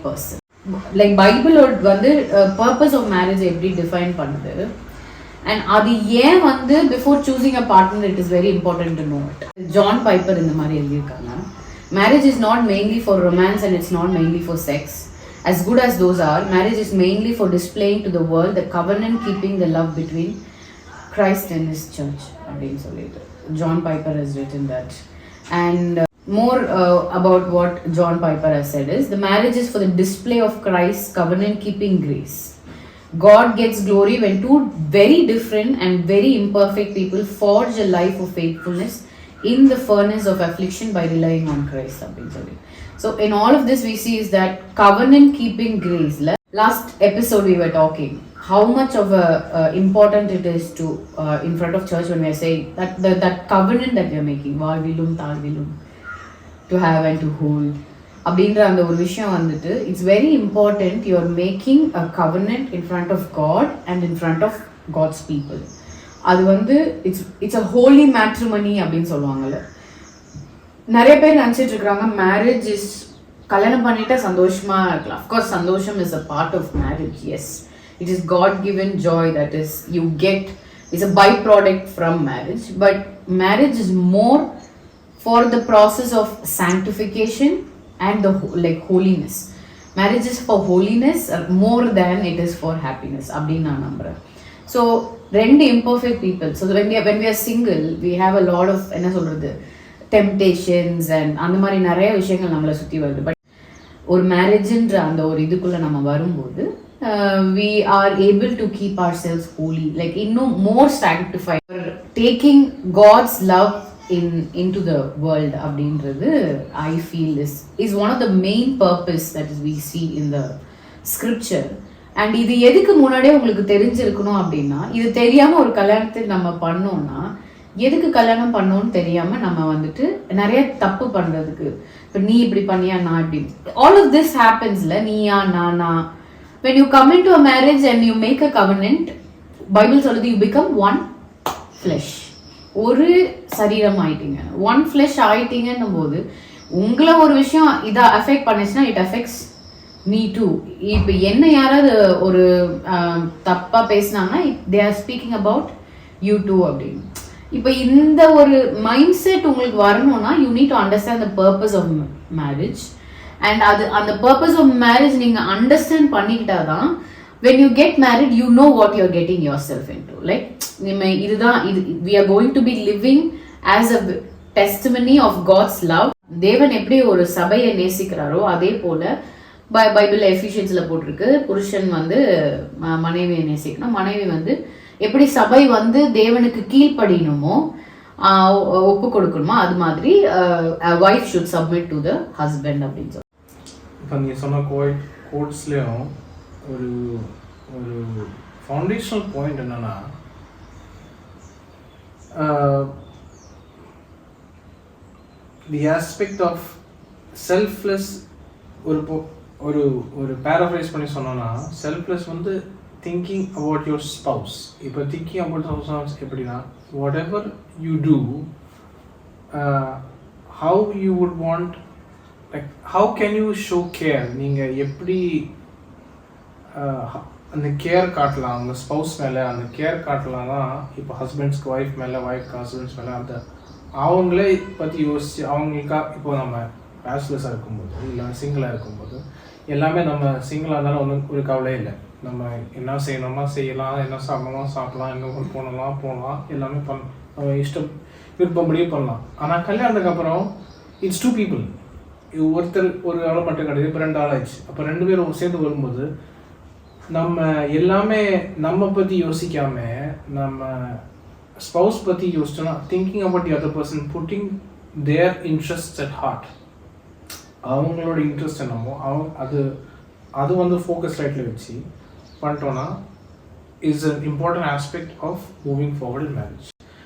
person. Like Bible வந்து purpose of marriage எப்படி define பண்ணுது, and அது ஏன் வந்து before choosing a partner it is very important to know it. John Piper இந்த மாதிரி எழுதியிருக்காங்க, marriage is not mainly for romance and it's not mainly for sex. As good as those are, marriage is mainly for displaying to the world the covenant keeping the love between Christ and his church அப்படின்னு சொல்லிட்டு John Piper has written that. And more about what John Piper has said is, the marriage is for the display of Christ's covenant keeping grace. God gets glory when two very different and very imperfect people forge a life of faithfulness in the furnace of affliction by relying on Christ. So in all of this we see is that covenant keeping grace. Last episode we were talking how much of a important it is to in front of church when we are saying that covenant that we are making, வாழ்விலும் தாழ்விலும், to have and to hold அப்படின்ற அந்த ஒரு விஷயம் வந்துட்டு, it's very important you are making a covenant in front of God and in front of God's people. அது வந்து it's a holy matrimony அப்படின்னு சொல்லுவாங்கல்ல. நிறைய பேர் நினச்சிட்டு இருக்கிறாங்க மேரேஜ் இஸ் கல்யாணம் பண்ணிட்டா சந்தோஷமா இருக்கலாம். அஃப்கோர்ஸ் சந்தோஷம் is a part of marriage, yes, it is God given joy that is you get, it's a by product from marriage. But marriage is more for the process of sanctification and the holiness. Marriage is for holiness more than it is for happiness அப்படின்னு நான் நம்புறேன். So ரெண்டு imperfect people, so when we are single we have a lot of என்ன சொல்றது temptations and அந்த மாதிரி நிறைய விஷயங்கள் நம்மளை சுற்றி வருது. பட் ஒரு மேரேஜ்ன்ற அந்த ஒரு இதுக்குள்ளே நம்ம வரும்போது we are able to keep ourselves holy, like இன்னும் more sanctified, taking God's love into the world அப்படின்றது I feel is one of the main purpose that we see in the scripture. and இது எதுக்கு முன்னாடியே உங்களுக்கு தெரிஞ்சிருக்கணும் அப்படின்னா, இது தெரியாமல் ஒரு கல்யாணத்தை நம்ம பண்ணோம்னா, எதுக்கு கல்யாணம் பண்ணோன்னு தெரியாமல் நம்ம வந்துட்டு நிறைய தப்பு பண்ணுறதுக்கு, இப்போ நீ இப்படி பண்ணியா நான் இப்படி, all of this happensல Neeya Naana. when you come into a marriage and you make a covenant, Bible சொல்லுது you become one flesh, ஒரு சரீரம் ஆயிட்டீங்க, ஒன் ஃப்ளெஷ் ஆயிட்டீங்கன்னும் போது உங்களை ஒரு விஷயம் இதை அஃபெக்ட் பண்ணிச்சுன்னா இட் அஃபெக்ட்ஸ் மீ டூ. இப்போ என்ன யாராவது ஒரு தப்பாக பேசினாங்கன்னா they are speaking about you too அப்படின்னு. இப்போ இந்த ஒரு மைண்ட் செட் உங்களுக்கு வரணும்னா you need to understand the purpose of marriage. And அந்த பர்பஸ் ஆஃப் மேரேஜ் நீங்கள் அண்டர்ஸ்டாண்ட் பண்ணிக்கிட்டா தான் when you get married you know what you're getting yourself into. like இதுதான் we are going to be living as a testimony of God's love. தேவன் எப்படி ஒரு சபையை நேசிக்கிறாரோ அதே போல பைபிள் எஃபிஷியன்ஸ்ல போட்டிருக்கு, புருஷன் வந்து மனைவியை நேசிக்கணும், மனைவி வந்து எப்படி சபை வந்து தேவனுக்கு கீழ்ப்படியணுமோ ஒப்பு கொடுக்கணுமோ அது மாதிரி wife should submit to the husband அப்படின்னு சொல்லி. இப்போ நீங்கள் சொன்ன கோட்ஸ்லேயும் ஒரு ஒரு ஃபவுண்டேஷனல் பாயிண்ட் என்னன்னா, தி ஆஸ்பெக்ட் ஆஃப் செல்ஃப்லெஸ். ஒரு ஒரு பேராஃப்ரைஸ் பண்ணி சொன்னோன்னா, செல்ஃப்லெஸ் வந்து திங்கிங் அபவுட் யுவர் ஸ்பவுஸ். இப்போ திங்கிங் அபவுட் ஸ்பவுஸ் எப்படின்னா, whatever you do, how you would want, like how can you show care. நீங்கள் எப்படி அந்த கேர் காட்டலாம் அவங்க ஸ்பவுஸ் மேலே, அந்த கேர் காட்டலாம் தான் இப்போ ஹஸ்பண்ட்ஸ்க்கு ஒய்ஃப் மேலே, ஒய்ஃப்க்கு ஹஸ்பண்ட்ஸ் மேலே அந்த அவங்களே பற்றி யோசிச்சு அவங்களுக்கா. இப்போ நம்ம பேச்சுலர்ஸாக இருக்கும்போது இல்லை சிங்கிளாக இருக்கும்போது எல்லாமே நம்ம சிங்கிளாக இருந்தாலும் ஒன்றும் ஒரு கவலையே இல்லை. நம்ம என்ன செய்யணுமா செய்யலாம், என்ன சாப்பிடணுமா சாப்பிடலாம், எங்கே போகலாம் எல்லாமே நம்ம இஷ்டம் விருப்பப்படியே பண்ணலாம். ஆனால் கல்யாணத்துக்கு அப்புறம் இட்ஸ் டூ பீப்புள். ஒருத்தர் ஒரு ஆள் மட்டும் கிடையாது, இப்போ 2 ஆள் ஆயிடுச்சு. அப்போ 2 பேரும் சேர்ந்து வரும்போது நம்ம எல்லாமே நம்ம பற்றி யோசிக்காம நம்ம ஸ்பவுஸ் பற்றி யோசிச்சோன்னா, thinking about the other person, putting their interest at heart, அவங்களோட இன்ட்ரெஸ்ட் என்னமோ அது வந்து ஃபோக்கஸ் லைட்டில் வச்சு பண்ணிட்டோன்னா is an important aspect of moving forward in marriage.